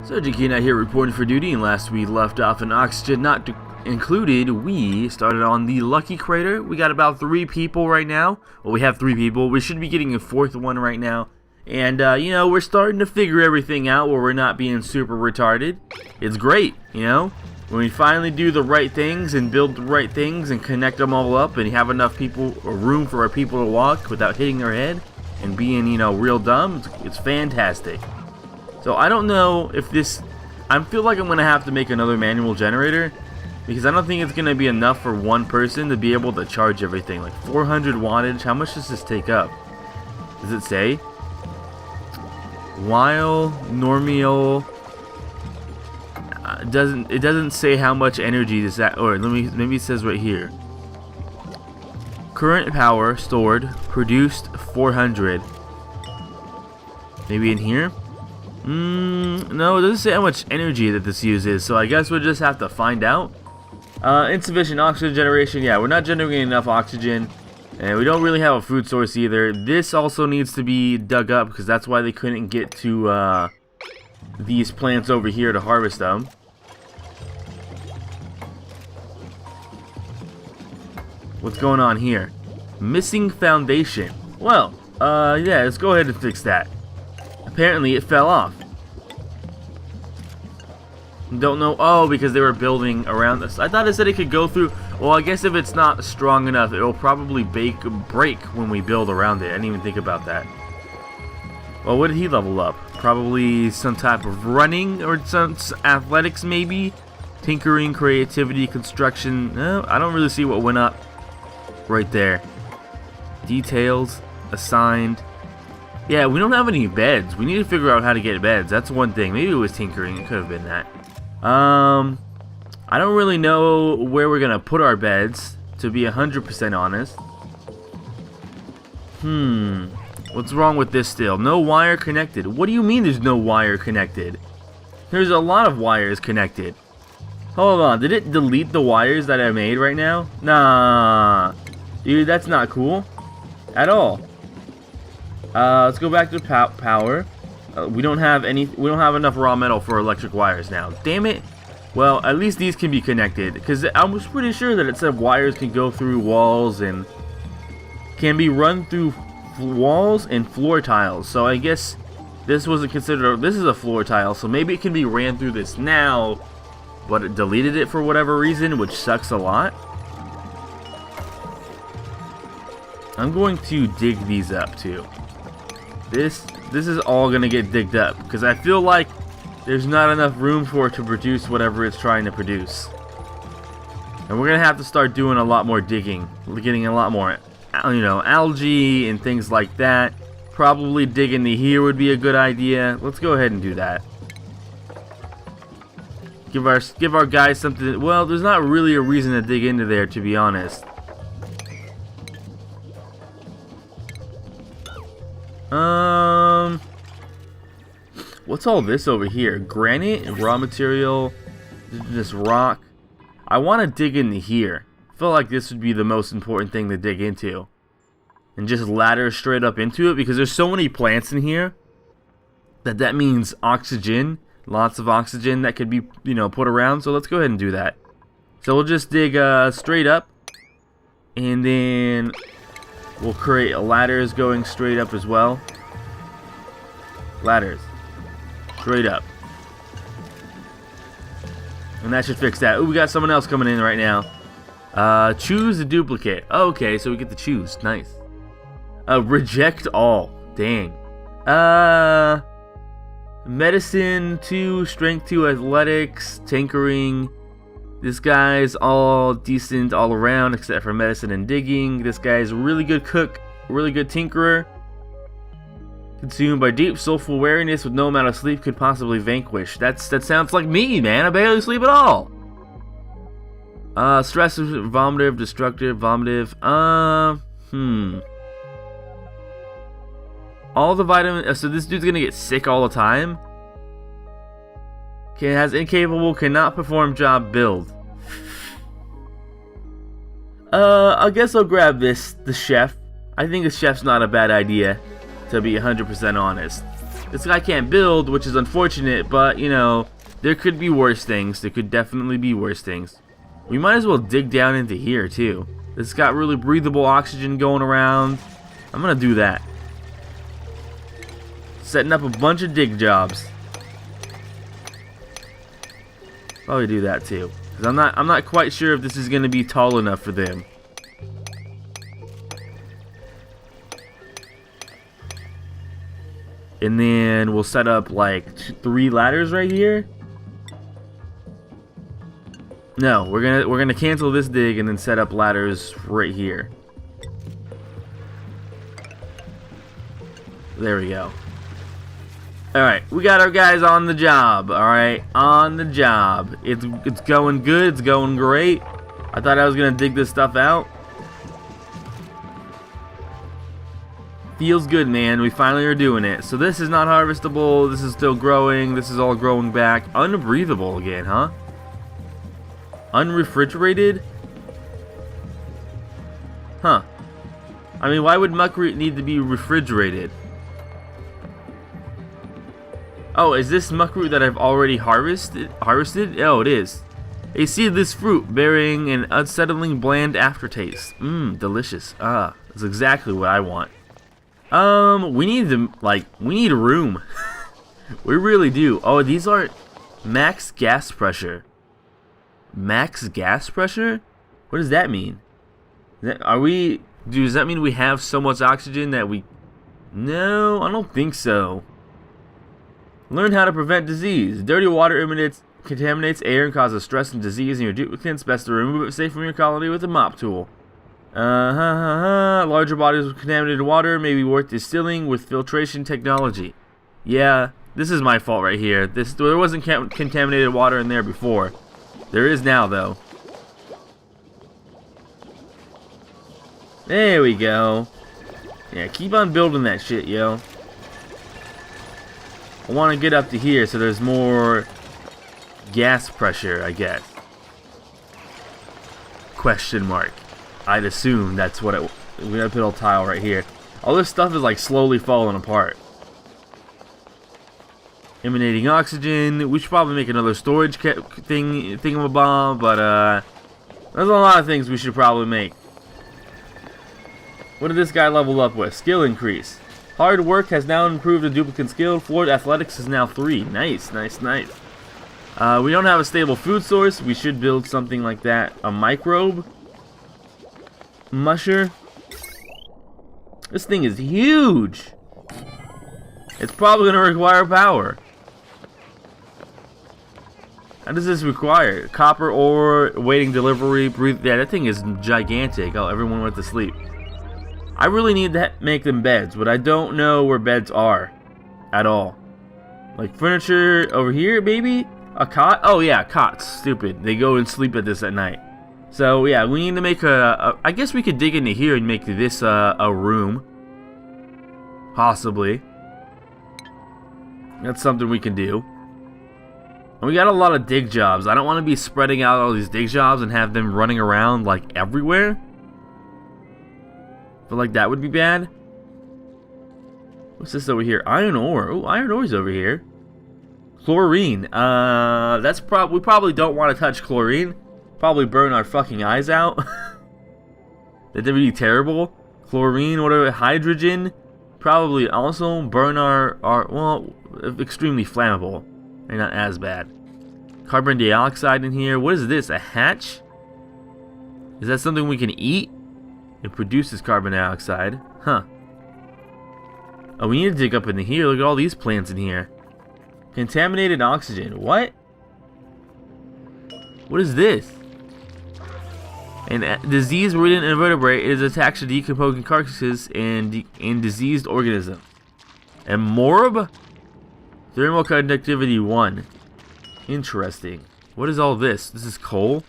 Sergeant Keenan here reporting for duty, and last we left off in oxygen not included, we started on the Lucky Crater. We got about 3 people right now. Well, we have 3 people. We should be getting a 4th one right now. And, you know, we're starting to figure everything out where we're not being super retarded. It's great, you know? When we finally do the right things and build the right things and connect them all up and have enough people, or room for our people to walk without hitting their head and being, you know, real dumb, it's fantastic. So I don't know if this, I feel like I'm going to have to make another manual generator, because I don't think it's going to be enough for one person to be able to charge everything. Like 400 wattage, how much does this take up? Does it say? While normal, it doesn't say how much energy does that, or maybe it says right here. Current power stored, produced 400. Maybe in here? No, it doesn't say how much energy that this uses, so I guess we'll just have to find out. Insufficient oxygen generation, yeah, we're not generating enough oxygen, and we don't really have a food source either. This also needs to be dug up, because that's why they couldn't get to these plants over here to harvest them. What's going on here? Missing foundation. Well, yeah, let's go ahead and fix that. Apparently it fell off. Don't know. Oh, because they were building around this. I thought it said it could go through. Well, I guess if it's not strong enough, it'll probably break when we build around it. I didn't even think about that. Well, what did he level up? Probably some type of running or some athletics, maybe. Tinkering, creativity, construction. No, I don't really see what went up right there. Details assigned. Yeah, we don't have any beds. We need to figure out how to get beds. That's one thing. Maybe it was tinkering. It could have been that. I don't really know where we're gonna put our beds, to be 100% honest. What's wrong with this still? No wire connected. What do you mean there's no wire connected? There's a lot of wires connected. Hold on. Did it delete the wires that I made right now? Nah. Dude, that's not cool. At all. Let's go back to power. We don't have enough raw metal for electric wires now. Damn it. Well, at least these can be connected, because I was pretty sure that it said wires can go through walls and can be run through walls and floor tiles. So I guess this wasn't considered. This is a floor tile, so maybe it can be ran through this now, but it deleted it for whatever reason, which sucks a lot. I'm going to dig these up too. This is all gonna get digged up, because I feel like there's not enough room for it to produce whatever it's trying to produce. And we're gonna have to start doing a lot more digging, getting a lot more, you know, algae and things like that. Probably dig into here would be a good idea. Let's go ahead and do that. Give our guys something. Well, there's not really a reason to dig into there, to be honest. What's all this over here? Granite and raw material, just rock. I want to dig into here. I feel like this would be the most important thing to dig into, and just ladder straight up into it, because there's so many plants in here that means oxygen, lots of oxygen that could be, you know, put around. So let's go ahead and do that. So we'll just dig straight up, and then we'll create ladders going straight up as well. Ladders. Straight up. And that should fix that. Ooh, we got someone else coming in right now. Choose a duplicate. Oh, okay, so we get to choose. Nice. Reject all. Dang. Medicine 2, strength 2, athletics, tinkering. This guy's all decent all around except for medicine and digging. This guy's a really good cook, really good tinkerer. Consumed by deep soulful weariness with no amount of sleep could possibly vanquish. That sounds like me, man. I barely sleep at all. Stressive, vomitive, destructive, vomitive. All the vitamins. So this dude's gonna get sick all the time. Has incapable, cannot perform job, build. I guess I'll grab the chef. I think the chef's not a bad idea, to be 100% honest. This guy can't build, which is unfortunate, but, you know, there could be worse things. There could definitely be worse things. We might as well dig down into here, too. It's got really breathable oxygen going around. I'm gonna do that. Setting up a bunch of dig jobs. Probably do that, too. Because I'm not quite sure if this is gonna be tall enough for them. And then we'll set up like 3 ladders right here. No, we're gonna cancel this dig and then set up ladders right here. There we go. Alright, we got our guys on the job. Alright, on the job. It's going good, it's going great. I thought I was gonna dig this stuff out. Feels good, man. We finally are doing it. So this is not harvestable. This is still growing. This is all growing back. Unbreathable again, huh? Unrefrigerated? Huh. I mean, why would muckroot need to be refrigerated? Oh, is this muckroot that I've already harvested? Oh, it is. A seedless fruit bearing an unsettling bland aftertaste. Mmm, delicious. Ah, that's exactly what I want. We need we need a room. We really do. Oh, these are max gas pressure. Max gas pressure? What does that mean? Does that mean we have so much oxygen that we... No, I don't think so. Learn how to prevent disease. Dirty water contaminates air and causes stress and disease in your duplicants. Best to remove it safe from your colony with a mop tool. Larger bodies of contaminated water may be worth distilling with filtration technology. Yeah, this is my fault right here. There wasn't contaminated water in there before. There is now, though. There we go. Yeah, keep on building that shit, yo. I want to get up to here so there's more gas pressure, I guess. Question mark. I'd assume that's what it... We gotta put a little tile right here. All this stuff is like slowly falling apart. Emanating oxygen. We should probably make another storage thingamabomb, but there's a lot of things we should probably make. What did this guy level up with? Skill increase. Hard work has now improved a duplicate skill. Floored athletics is now 3. Nice, nice, nice. We don't have a stable food source. We should build something like that. A microbe. Musher. This thing is huge. It's probably going to require power. How does this require? Copper ore, waiting delivery, breathe. Yeah, that thing is gigantic. Oh, everyone went to sleep. I really need to make them beds, but I don't know where beds are at all. Like furniture over here, maybe? A cot? Oh yeah, cots. Stupid. They go and sleep at this at night. So yeah, we need to make I guess we could dig into here and make this a room. Possibly. That's something we can do. And we got a lot of dig jobs. I don't want to be spreading out all these dig jobs and have them running around like everywhere. I feel like that would be bad. What's this over here? Iron ore. Oh, iron ore's over here. Chlorine. We probably don't want to touch chlorine. Probably burn our fucking eyes out. That'd be terrible. Chlorine, whatever. Hydrogen. Probably also burn our well, extremely flammable. They're not as bad. Carbon dioxide in here. What is this? A hatch? Is that something we can eat? It produces carbon dioxide. Huh. Oh, we need to dig up into here. Look at all these plants in here. Contaminated oxygen. What? What is this? An disease-ridden invertebrate is attached to decomposing carcasses and diseased organisms. And morb? Thermal conductivity 1. Interesting. What is all this? This is coal?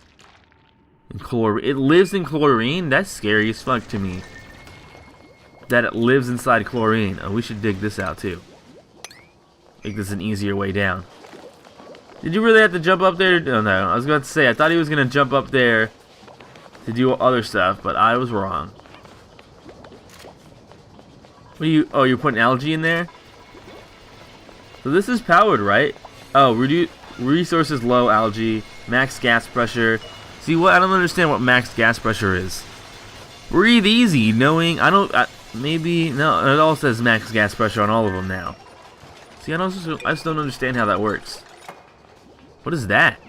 And it lives in chlorine? That's scary as fuck to me. That it lives inside chlorine. Oh, we should dig this out too. Make this an easier way down. Did you really have to jump up there? Oh, no, I was about to say, I thought he was going to jump up there to do other stuff, but I was wrong. What are you... Oh, you're putting algae in there? So this is powered, right? Oh, reduce resources low, algae, max gas pressure. See what? I don't understand what max gas pressure is. Breathe easy, knowing maybe no. It all says max gas pressure on all of them now. See, I just don't understand how that works. What is that?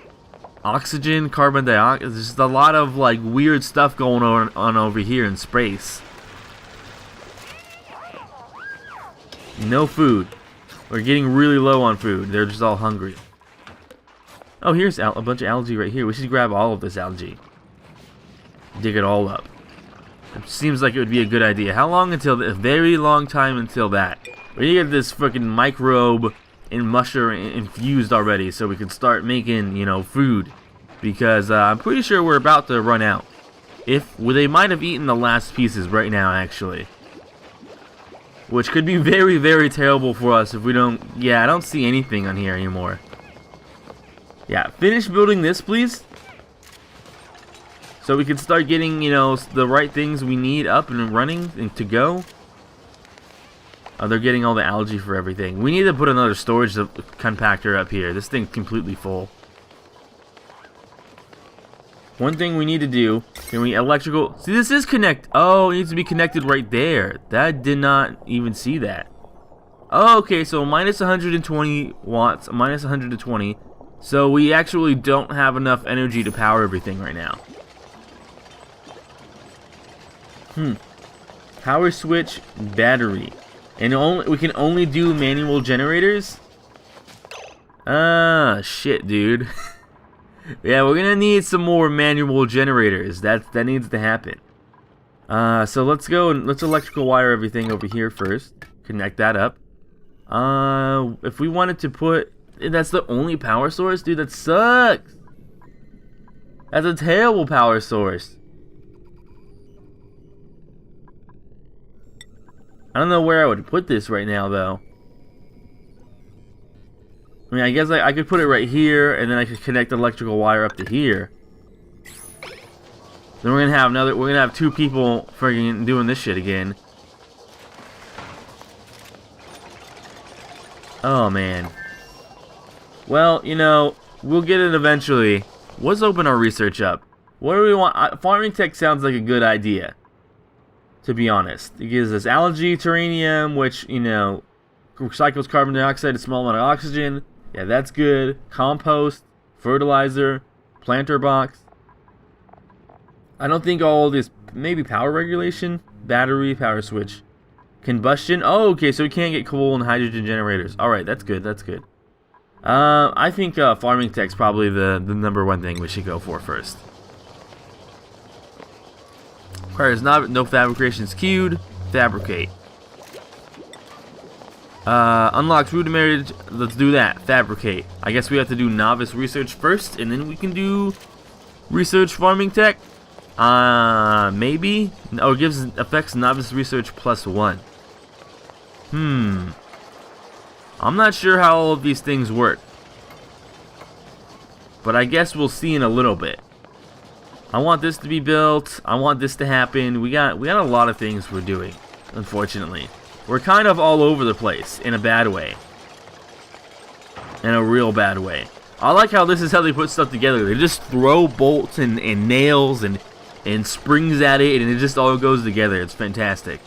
Oxygen, carbon dioxide. There's just a lot of like weird stuff going on over here in space. No food. We're getting really low on food. They're just all hungry. Oh, here's a bunch of algae right here. We should grab all of this algae. Dig it all up. It seems like it would be a good idea. How long until a very long time until that? We need to get this freaking microbe and mushroom infused already so we can start making, you know, food. Because I'm pretty sure we're about to run out. They might have eaten the last pieces right now, actually. Which could be very, very terrible for us if we don't... Yeah, I don't see anything on here anymore. Yeah, finish building this, please. So we can start getting, you know, the right things we need up and running and to go. Oh, they're getting all the algae for everything. We need to put another storage compactor up here. This thing's completely full. One thing we need to do, can we electrical... See, this is connect... Oh, it needs to be connected right there. That did not even see that. Oh, okay, so minus 120 watts, minus 120. So we actually don't have enough energy to power everything right now. Power switch, battery. And we can only do manual generators? Ah, shit, dude. Yeah, we're gonna need some more manual generators. That needs to happen. So let's go and let's electrical wire everything over here first. Connect that up. If we wanted to put... That's the only power source? Dude, that sucks. That's a terrible power source. I don't know where I would put this right now, though. I mean, I guess I could put it right here, and then I could connect the electrical wire up to here. Then we're gonna have two people friggin' doing this shit again. Oh man. Well, you know, we'll get it eventually. Let's open our research up. What do we want? Farming tech sounds like a good idea, to be honest. It gives us algae, terranium, which, you know, recycles carbon dioxide, a small amount of oxygen. Yeah, that's good. Compost, fertilizer, planter box. I don't think all this, maybe power regulation, battery, power switch, combustion. Oh, okay, so we can't get coal and hydrogen generators. All right, that's good. That's good. I think farming tech's probably the number one thing we should go for first. Requires no fabrications queued. Fabricate. Unlocks rudimentary. Let's do that. Fabricate. I guess we have to do novice research first, and then we can do research farming tech. Maybe. Oh, it affects novice research +1. I'm not sure how all of these things work, but I guess we'll see in a little bit. I want this to be built. I want this to happen. We got a lot of things we're doing, unfortunately. We're kind of all over the place in a bad way. In a real bad way. I like how this is how they put stuff together. They just throw bolts and nails and springs at it, and it just all goes together. It's fantastic.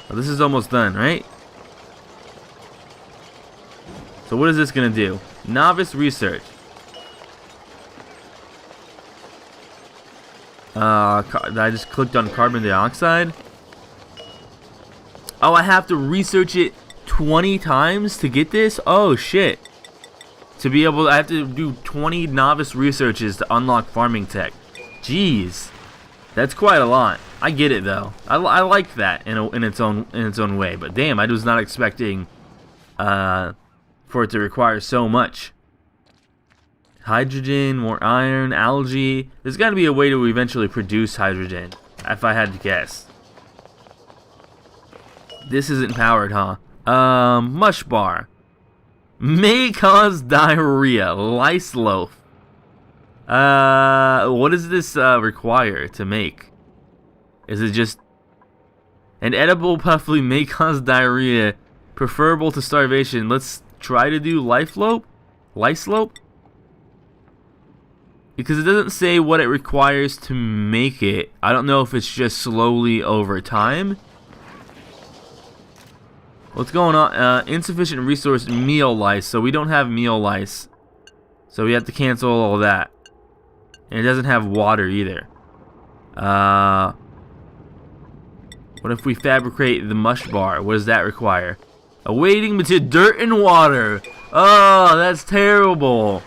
Well, this is almost done, right? So what is this going to do? Novice research. I just clicked on carbon dioxide. Oh, I have to research it 20 times to get this? Oh, shit. To be able to, I have to do 20 novice researches to unlock farming tech. Jeez. That's quite a lot. I get it, though. I like that in its own way. But damn, I was not expecting for it to require so much. Hydrogen, more iron, algae. There's got to be a way to eventually produce hydrogen, if I had to guess. This isn't powered, huh? Mush bar. May cause diarrhea. Lice loaf. What does this require to make? Is it just... An edible puffly may cause diarrhea, Preferable to starvation. Let's try to do life slope. Because it doesn't say what it requires to make it. I don't know if it's just slowly over time. What's going on? Insufficient resource meal lice. So we don't have meal lice. So we have to cancel all that. And it doesn't have water either. What if we fabricate the mush bar? What does that require? Awaiting material, dirt and water. Oh, that's terrible.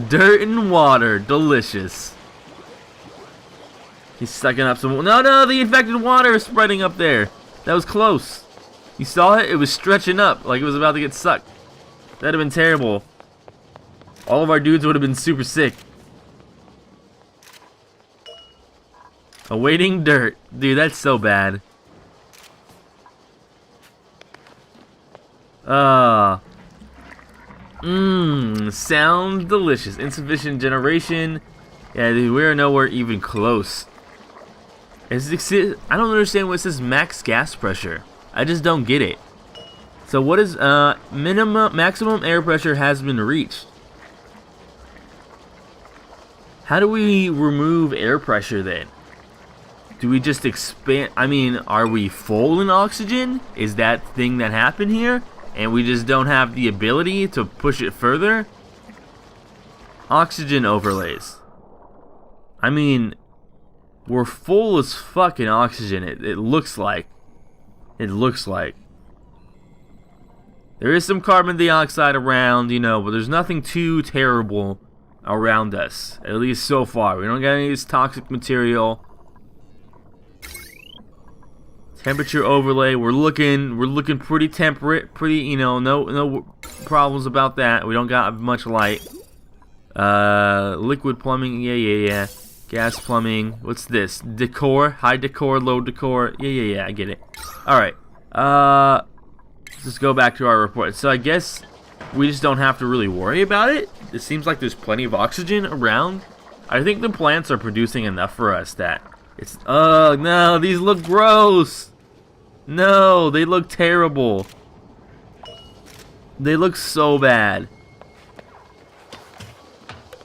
Dirt and water, delicious. He's sucking up some. No, the infected water is spreading up there. That was close. You saw it? It was stretching up like it was about to get sucked. That'd have been terrible. All of our dudes would have been super sick. Awaiting dirt. Dude, that's so bad. Sounds delicious. Insufficient generation. Yeah, dude, we're nowhere even close. I don't understand what says max gas pressure. I just don't get it. So what is maximum air pressure has been reached? How do we remove air pressure then? Do we just expand? I mean, are we full in oxygen? Is that thing that happened here? And we just don't have the ability to push it further? Oxygen overlays. I mean, we're full as fucking oxygen. It looks like. It looks like. There is some carbon dioxide around, you know, but there's nothing too terrible around us. At least so far. We don't got any of this toxic material. Temperature overlay. We're looking pretty temperate. Pretty, you know, no problems about that. We don't got much light. Liquid plumbing. Yeah. Gas plumbing. What's this? Decor. High decor, low decor. Yeah. I get it. Alright. Let's just go back to our report. So I guess we just don't have to really worry about it. It seems like there's plenty of oxygen around. I think the plants are producing enough for us that it's... Oh, no. These look gross. No, they look terrible. They look so bad.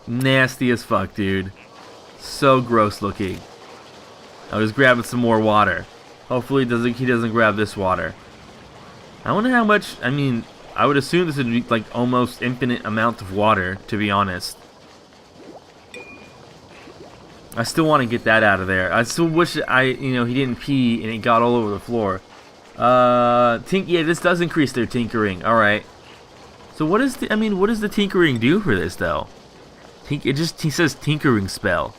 Nasty as fuck, dude. So gross looking. I was grabbing some more water. Hopefully he doesn't grab this water. I wonder how much. I mean, I would assume this would be like almost infinite amount of water, to be honest. I still want to get that out of there. I still wish he didn't pee and it got all over the floor. Yeah, this does increase their tinkering. All right. So what is the tinkering do for this though? He says tinkering spell.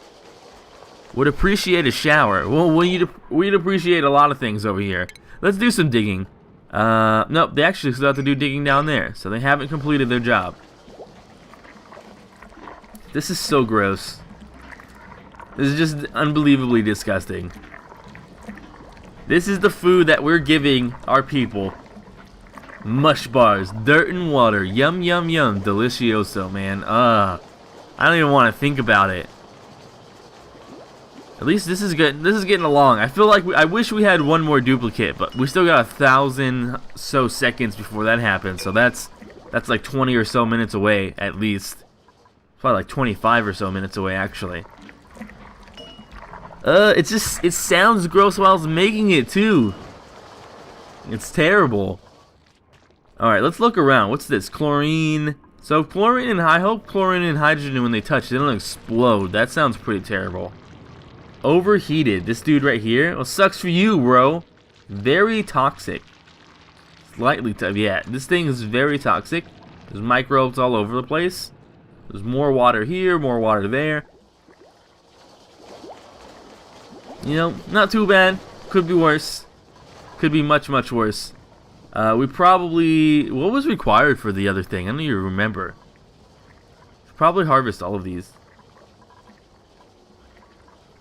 Would appreciate a shower. Well, we'd appreciate a lot of things over here. Let's do some digging. Nope, they actually still have to do digging down there, so they haven't completed their job. This is so gross. This is just unbelievably disgusting. This is the food that we're giving our people. Mush bars, dirt and water, yum yum yum, delicioso, man. I don't even want to think about it. At least this is good. This is getting along. I feel like I wish we had one more duplicate, but we still got 1,000 so seconds before that happens. So that's like 20 or so minutes away at least. Probably like 25 or so minutes away actually. It sounds gross while I was making it too. It's terrible. All right, let's look around. What's this? Chlorine. So chlorine and I hope chlorine and hydrogen when they touch, they don't explode. That sounds pretty terrible. Overheated. This dude right here. Well, sucks for you, bro. Very toxic. Slightly yeah, this thing is very toxic. There's microbes all over the place. There's more water here, more water there. You know, not too bad. Could be worse. Could be much, much worse. We probably... What was required for the other thing? I don't even remember. Probably harvest all of these.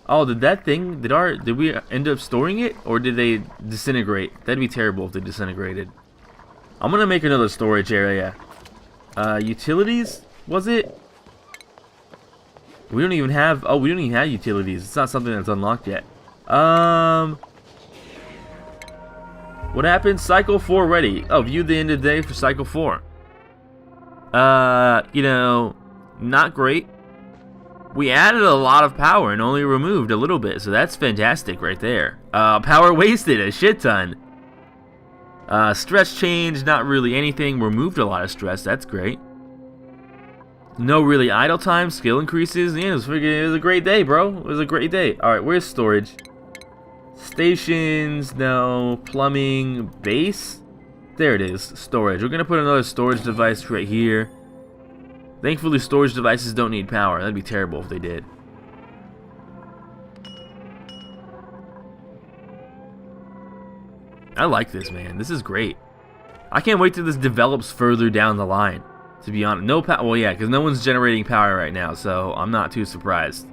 Oh, did that thing... Did we end up storing it? Or did they disintegrate? That'd be terrible if they disintegrated. I'm gonna make another storage area. Utilities? Was it? We don't even have... Oh, we don't even have utilities. It's not something that's unlocked yet. What What happened? Cycle 4 ready. Oh, view the end of the day for cycle 4. You know, not great. We added a lot of power and only removed a little bit, so that's fantastic right there. Power wasted a shit ton. Stress change, not really anything. Removed a lot of stress, that's great. No really idle time, skill increases. Yeah, it was a great day, bro. It was a great day. Alright, where's storage? Stations, no. Plumbing, base. There it is, storage. We're gonna put another storage device right here. Thankfully, storage devices don't need power. That'd be terrible if they did. I like this, man. This is great. I can't wait till this develops further down the line. To be honest, no power. Well, yeah, because no one's generating power right now, so I'm not too surprised.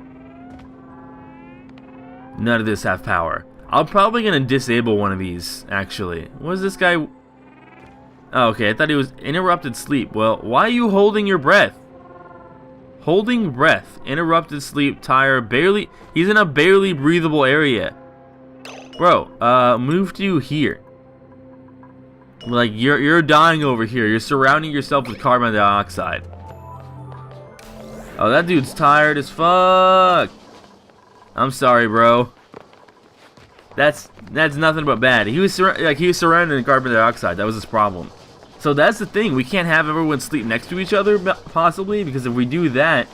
None of this have power. I'm probably gonna disable one of these. Actually, what is this guy? Oh, okay, I thought he was interrupted sleep. Well, why are you holding your breath? Holding breath, interrupted sleep, tire, barely. He's in a barely breathable area. Bro, move to here. Like, you're dying over here. You're surrounding yourself with carbon dioxide. Oh, that dude's tired as fuck. I'm sorry, bro. That's nothing but bad. He was surrounded in carbon dioxide. That was his problem. So that's the thing. We can't have everyone sleep next to each other, possibly, because if we do that,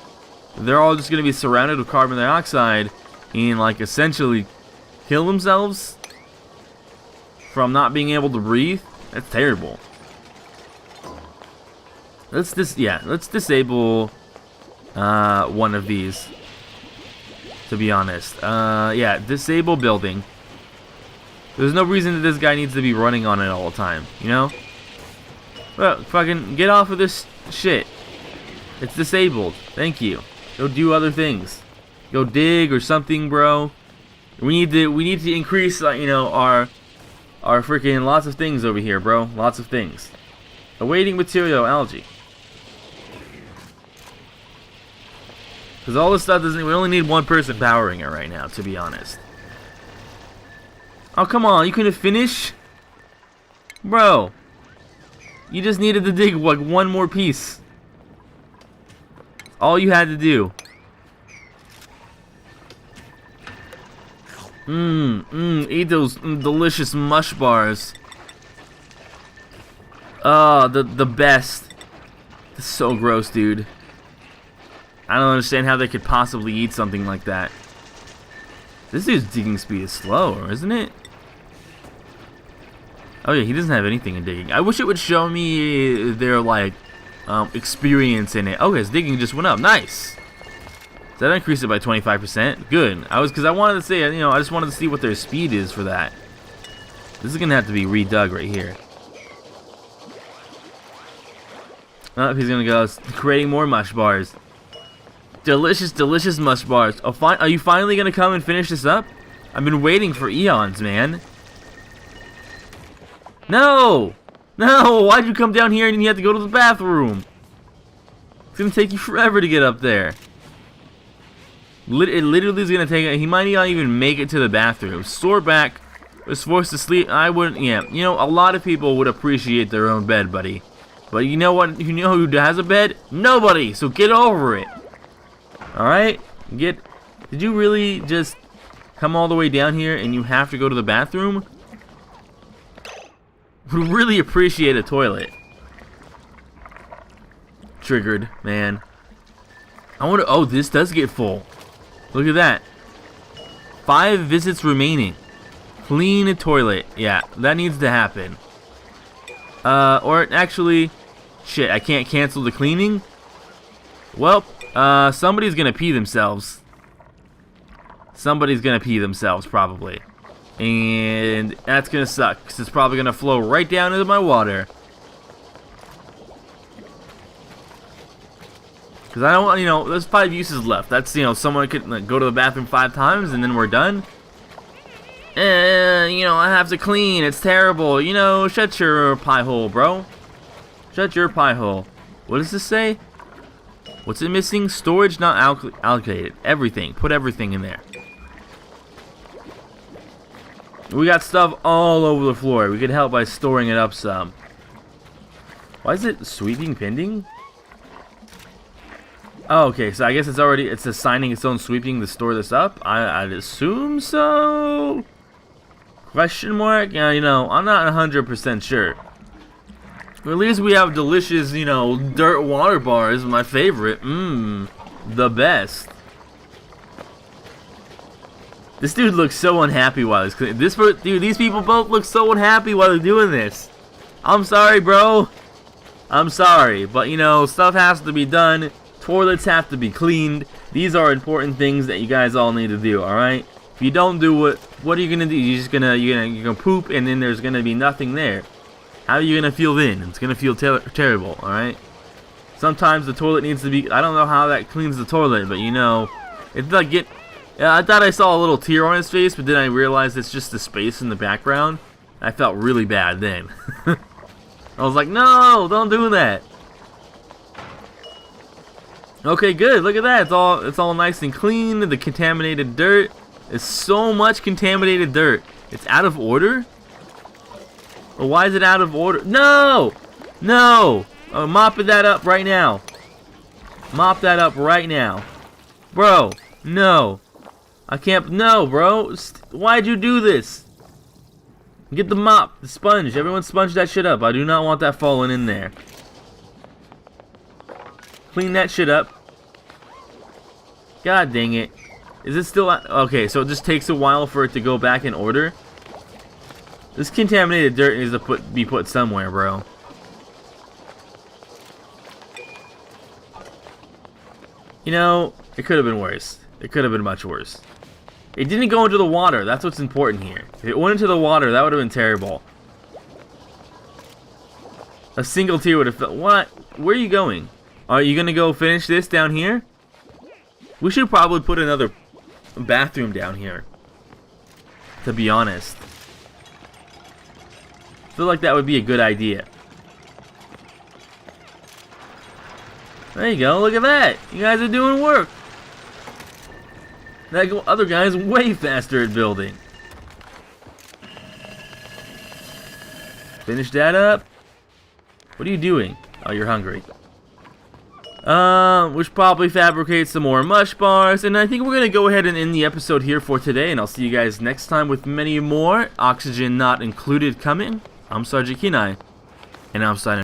they're all just gonna be surrounded with carbon dioxide and like essentially kill themselves from not being able to breathe. That's terrible. Let's disable one of these. To be honest, yeah, disable building. There's no reason that this guy needs to be running on it all the time, you know? Well, fucking get off of this shit. It's disabled. Thank you. Go do other things. Go dig or something, bro. We need to increase, you know, our freaking lots of things over here, bro. Lots of things. Awaiting material, algae. Because all this stuff doesn't. We only need one person powering it right now, to be honest. Oh, come on. You couldn't finish? Bro. You just needed to dig, like, one more piece. All you had to do. Eat those delicious mush bars. Oh, the best. It's so gross, dude. I don't understand how they could possibly eat something like that. This dude's digging speed is slow, isn't it? Oh yeah, he doesn't have anything in digging. I wish it would show me their like experience in it. Okay, his digging just went up. Nice. Did that increase it by 25%? Good. Because I wanted to say, you know, I just wanted to see what their speed is for that. This is gonna have to be redug right here. Oh, he's gonna go creating more mush bars. Delicious, delicious mush bars. Oh, are you finally gonna come and finish this up? I've been waiting for eons, man. No! No! Why'd you come down here and you have to go to the bathroom? It's gonna take you forever to get up there. It literally is gonna take. He might not even make it to the bathroom. Soreback was forced to sleep. I wouldn't. Yeah, you know, a lot of people would appreciate their own bed, buddy. But you know what? You know who has a bed? Nobody. So get over it. All right. Did you really just come all the way down here and you have to go to the bathroom? Would really appreciate a toilet. Triggered, man. I wonder. Oh, this does get full. Look at that. 5 visits remaining. Clean a toilet. Yeah, that needs to happen. Or actually, shit, I can't cancel the cleaning. Well, somebody's gonna pee themselves. Somebody's gonna pee themselves, probably. And that's gonna suck, because it's probably gonna flow right down into my water. Because I don't want, you know, there's 5 uses left. That's, you know, someone could like, go to the bathroom 5 times and then we're done. You know, I have to clean. It's terrible. You know, shut your pie hole, bro. Shut your pie hole. What does this say? What's it missing? Storage not allocated. Everything. Put everything in there. We got stuff all over the floor. We could help by storing it up some. Why is it sweeping pending? Oh, okay, so I guess it's assigning its own sweeping to store this up. I'd assume so. Question mark? Yeah, you know, I'm not 100% sure. But at least we have delicious, you know, dirt water bars. My favorite. The best. This dude looks so unhappy while he's cleaning. Dude, these people both look so unhappy while they're doing this. I'm sorry, bro. I'm sorry, but you know, stuff has to be done. Toilets have to be cleaned. These are important things that you guys all need to do. All right. If you don't do it, what are you gonna do? You're gonna poop, and then there's gonna be nothing there. How are you gonna feel then? It's gonna feel terrible. All right. Sometimes the toilet needs to be. I don't know how that cleans the toilet, but you know, it's like I thought I saw a little tear on his face, but then I realized it's just the space in the background. I felt really bad then. I was like, no, don't do that. Okay, good. Look at that. It's all nice and clean. The contaminated dirt. It's so much contaminated dirt. It's out of order? Well, why is it out of order? No! No! I'm mopping that up right now. Mop that up right now. Bro, no. I can't. No, bro. Why'd you do this? Get the mop, the sponge. Everyone sponge that shit up. I do not want that falling in there. Clean that shit up. God dang it. Is it still... Okay, so it just takes a while for it to go back in order. This contaminated dirt needs to be put somewhere, bro. You know, it could have been worse. It could have been much worse. It didn't go into the water. That's what's important here. If it went into the water, that would have been terrible. A single tear would have... What? Where are you going? Are you going to go finish this down here? We should probably put another bathroom down here. To be honest. I feel like that would be a good idea. There you go. Look at that. You guys are doing work. That other guy's way faster at building. Finish that up. What are you doing? Oh, you're hungry. We should probably fabricate some more mush bars. And I think we're going to go ahead and end the episode here for today. And I'll see you guys next time with many more. Oxygen not included coming. I'm Sergeant Kenai. And I'm signing.